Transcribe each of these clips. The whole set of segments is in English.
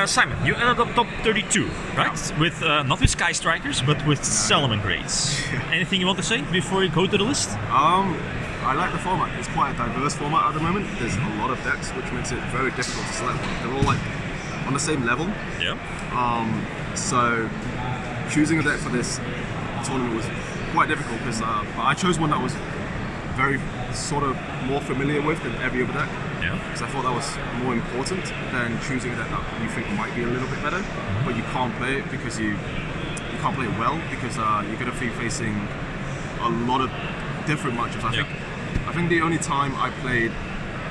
Simon, you ended up top 32, right? Yeah. With not with Sky Strikers, but with Salamangreats. Anything you want to say before you go to the list? I like the format. It's quite a diverse format at the moment. There's a lot of decks, which makes it very difficult to select one. They're all like on the same level. Yeah. So choosing a deck for this tournament was quite difficult because I chose one that was very sort of more familiar with than every other deck. Yeah. Because I thought that was more important than choosing a deck that you think might be a little bit better, but you can't play it because you can't play it well because you're going to be facing a lot of different matchups. I think the only time I played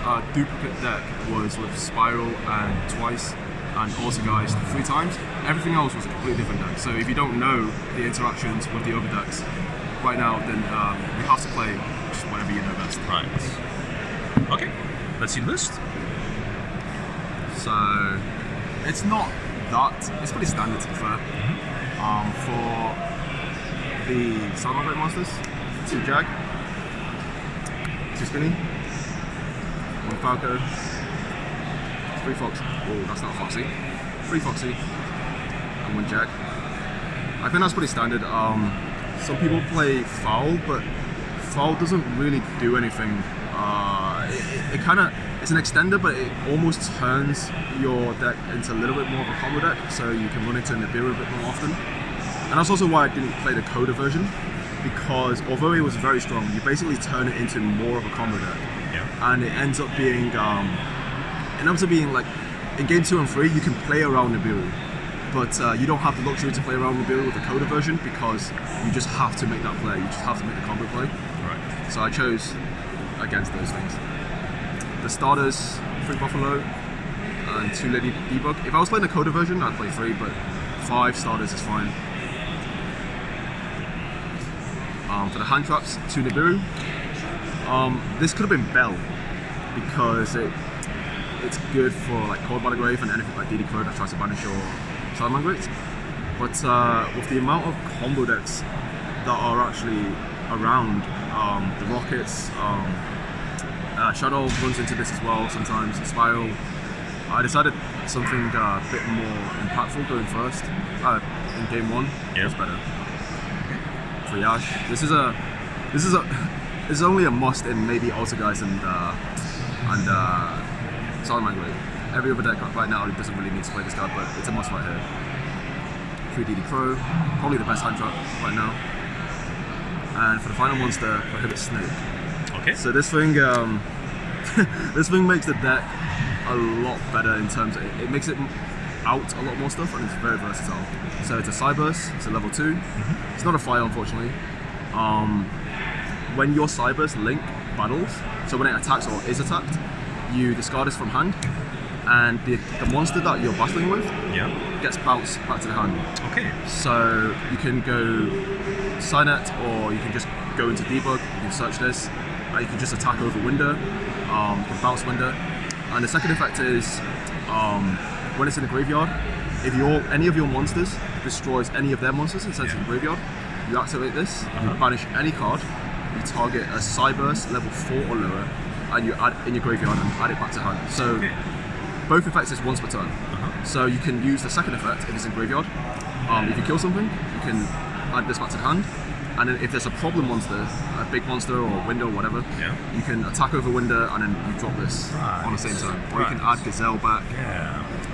a duplicate deck was with Spiral and twice, and also Guys 3 times. Everything else was a completely different deck. So if you don't know the interactions with the other decks right now, then you have to play just whatever you know best. Right. Okay. Let's see the list. So it's not that. It's pretty standard to be fair. For the Salamangreat monsters, 2 Jag, 2 Spinny, 1 Falco, 3 Fox. Oh, that's not Foxy. 3 Foxy, and 1 Jag. I think that's pretty standard. Some people play Foul, but Foul doesn't really do anything. It kind of, it's an extender, but it almost turns your deck into a little bit more of a combo deck, so you can run into Nibiru a bit more often. And that's also why I didn't play the Coda version, because although it was very strong, you basically turn it into more of a combo deck. Yeah. And it ends up being, like, in game 2 and 3, you can play around Nibiru, but you don't have the luxury to play around Nibiru with the Coda version because you just have to make that play. You just have to make the combo play. Right. So I chose against those things. The starters, 3 Buffalo and 2 Lady Debug. If I was playing the Coda version, I'd play 3, but 5 starters is fine. For the hand traps, 2 Nibiru. This could have been Bell because it's good for like Cold by the Grave and anything like DD Crow that tries to banish your Salamangreat. But with the amount of combo decks that are actually around, the Rockets, Shadow runs into this as well sometimes, Spiral. I decided something a bit more impactful going first in game 1. Yeah. It's better. For Yash, this is only a must in maybe Altergeist and Salamangreat. Every other deck right now doesn't really need to play this card, but it's a must right here. 3 DD Crow, probably the best hand trap right now. And for the final monster, Prohibit Snake. Okay. So this thing, this thing makes the deck a lot better in terms of it makes it out a lot more stuff, and it's very versatile. So it's a Cyburst, it's a level 2. It's not a fire, unfortunately. When your Cyburst link battles, so when it attacks or is attacked, you discard this from hand, and the monster that you're battling with gets bounced back to the hand. Okay. So you can go Cynet, or you can just go into debug, you can search this, you can just attack over window, you can bounce window. And the second effect is, when it's in the graveyard, if any of your monsters destroys any of their monsters and sends it to the graveyard, you activate this, you banish any card, you target a Cyburst level 4 or lower, and you add in your graveyard and add it back to hand. So both effects is once per turn. So you can use the second effect if it's in graveyard. If you kill something, you can add this back to hand. And then if there's a problem monster, a big monster or window or whatever, you can attack over window and then you drop this on the same turn. Or you can add Gazelle back,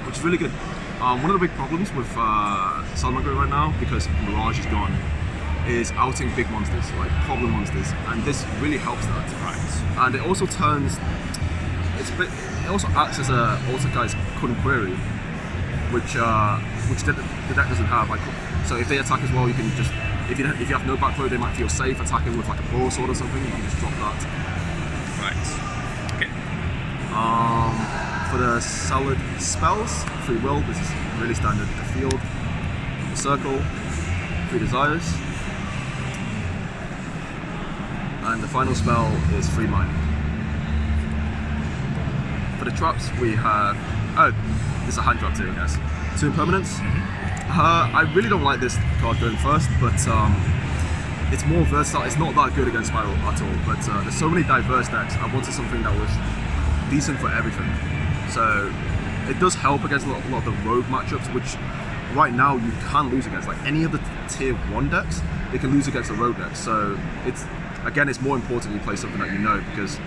which is really good. One of the big problems with Salamangreat right now, because Mirage is gone, is outing big monsters, like problem monsters, and this really helps that. Right. And it also turns, it also acts as a Altergeist couldn't query, which the deck doesn't have. Like, so if they attack as well, you can just, if you have no back row, they might feel safe attacking with like a broadsword or something. You can just drop that. Right. Okay. For the solid spells, Free Will. This is really standard. The Field, the Circle, 3 Desires, and the final spell is Free Mining. For the traps, we have this is a hand trap too, I guess. 2 impermanents. I really don't like this card going first, but it's more versatile. It's not that good against Spiral at all, but there's so many diverse decks. I wanted something that was decent for everything. So it does help against a lot of the rogue matchups, which right now you can lose against. Like any of the tier 1 decks, they can lose against the rogue decks. So it's more important you play something that you know, because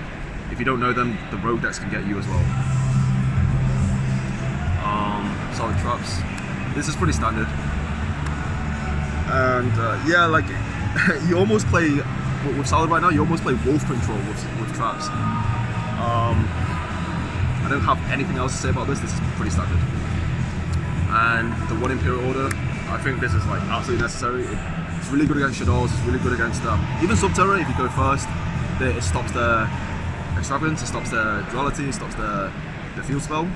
if you don't know them, the rogue decks can get you as well. Solid traps. This is pretty standard. And yeah, like you almost play with Solid right now. You almost play wolf control with traps. I don't have anything else to say about this. This is pretty standard. And the 1 Imperial Order, I think this is like absolutely necessary. It's really good against Shadows. It's really good against even Subterra. If you go first, it stops their extravagance, it stops their duality, it stops their field spell.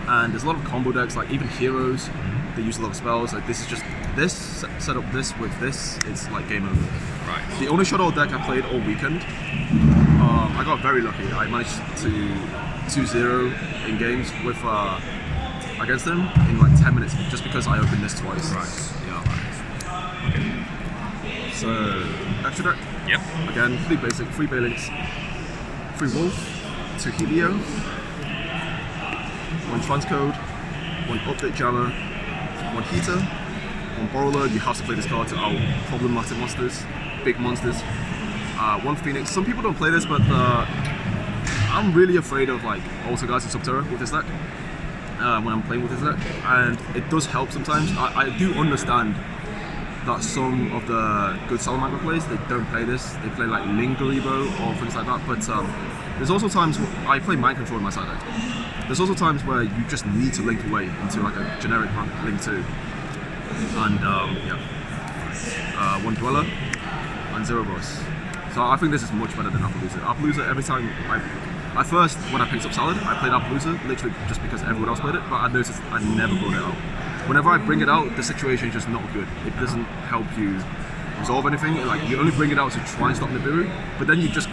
And there's a lot of combo decks, like even heroes, they use a lot of spells. Like this is just set up this with this, it's like game over. Right. The only Shadow deck I played all weekend, I got very lucky. I managed to 2-0 in games with against them in like 10 minutes, just because I opened this twice. Right. Yeah. Okay. So extra deck. Yep. Again, 3 basic, 3 Balinks, 3 Wolf, 2 Helio, 1 Transcode, 1 Update Jammer, 1 Heater, 1 Borrowler. You have to play this card to out problematic monsters, big monsters. 1 Phoenix. Some people don't play this, but I'm really afraid of like Altar Guys and Subterra with this deck when I'm playing with this deck, and it does help sometimes. I do understand that some of the good Salamangreat players, they don't play this. They play like Lingaribo or things like that. But there's also times where I play Mind Control in my side deck. There's also times where you just need to link away into like a generic link 2. And yeah, 1 Dweller and 0 Boss. So I think this is much better than Appaloosa. Appaloosa, every time at first when I picked up Salad, I played Appaloosa literally just because everyone else played it, but I noticed I never brought it out. Whenever I bring it out, the situation is just not good. It doesn't help you resolve anything. Like you only bring it out to try and stop Nibiru, but then it's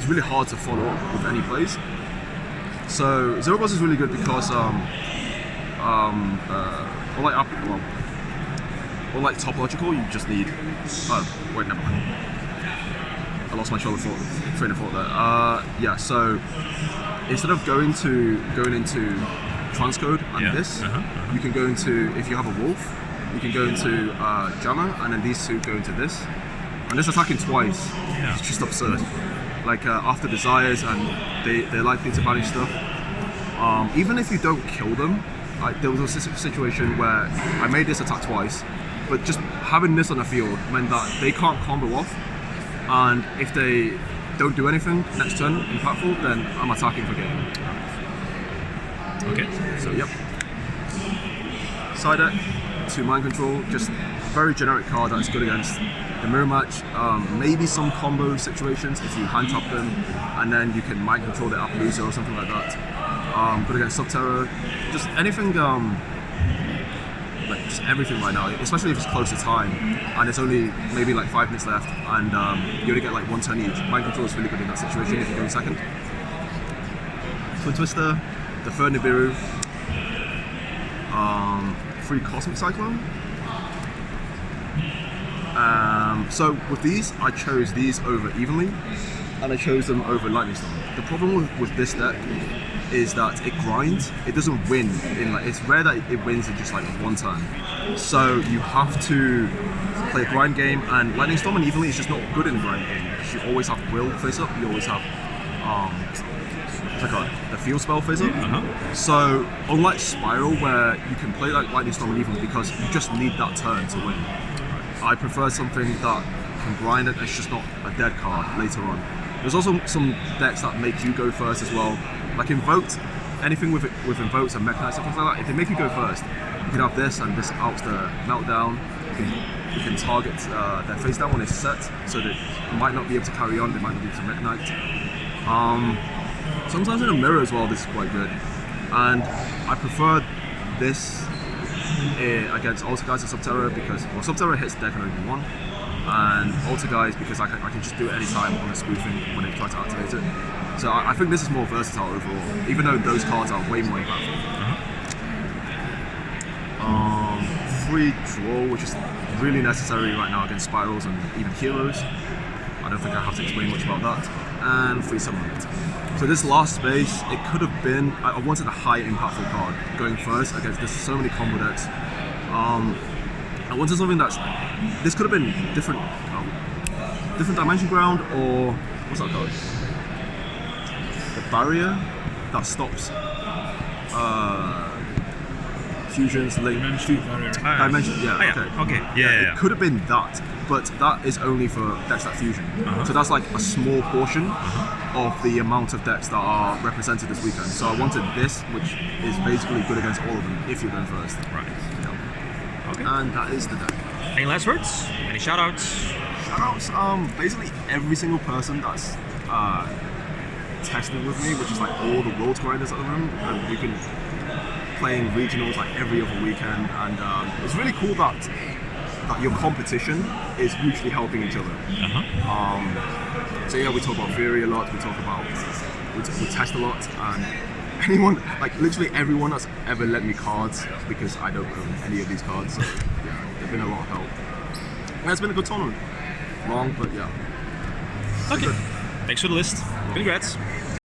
really hard to follow up with any plays. So 0 Boss is really good because or like Topological, you just need. Oh wait, never mind. I lost my train of thought there. Yeah, so instead of going into Transcode and this, you can go into, if you have a Wolf, you can go into Jammer, and then these 2 go into this. And this attacking twice, it's just absurd. Like after Desires, and they're likely to banish stuff. Even if you don't kill them, there was a situation where I made this attack twice, but just having this on the field meant that they can't combo off. And if they don't do anything next turn impactful, then I'm attacking for game. Okay. So yep. Side deck, 2 Mind Control, just very generic card that's good against the mirror match. Maybe some combo situations if you hand tap them, and then you can Mind Control the Appaloosa or something like that. Good against Subterra, just anything. Like just everything right now, especially if it's close to time and it's only maybe like 5 minutes left, and you only get like 1 turn each. Mind Control is really good in that situation if you're going second. Twin Twister, the 3rd Nibiru, 3 Cosmic Cyclone. So with these, I chose these over Evenly, and I chose them over Lightning Storm. The problem with this deck is that it grinds. It doesn't win in like, it's rare that it wins in just like 1 turn. So you have to play a grind game, and Lightning Storm and Evenly is just not good in a grind game because you always have Will face up. You always have the field spell face up. So unlike Spiral, where you can play like Lightning Storm and Evenly because you just need that turn to win, I prefer something that can grind it. It's just not a dead card later on. There's also some decks that make you go first as well. Like Invoked, anything with Invokes and Mechanized stuff like that, if they make you go first, you can have this, and this outs the Meltdown. You can target their face down when it's set, so that they might not be able to carry on, they might not be able to Mechanite. Sometimes in a mirror as well, this is quite good. And I prefer this against Altar Guys and Subterra because, well, Subterra hits deck on only 1. And Altar Guys because I can just do it anytime on a spoofing when they try to activate it. So I think this is more versatile overall, even though those cards are way more impactful. 3 Draw, which is really necessary right now against Spirals and even Heroes. I don't think I have to explain much about that. and 3 Salamangreat. So this last space, it could have been, I wanted a high impactful card going first against, there's so many combo decks. I wanted something that's, this could have been different dimension ground, or, what's that called? The barrier that stops fusions, Dimension. yeah, Okay. Yeah. It could have been that, but that is only for decks that fusion. So that's like a small portion of the amount of decks that are represented this weekend. So I wanted this, which is basically good against all of them if you're going first. Right. Yeah. Okay. And that is the deck. Any last words? Any shout-outs? Shoutouts, basically every single person that's testing with me, which is like all the world grinders at the moment, and we've been playing regionals like every other weekend, and it's really cool that your competition is mutually helping each other. So yeah, we talk about theory a lot, we test a lot, and anyone, like literally everyone that's ever lent me cards, because I don't own any of these cards, so yeah, they've been a lot of help. And it's been a good tournament. Long, but yeah. Okay. Thanks for the list. Congrats.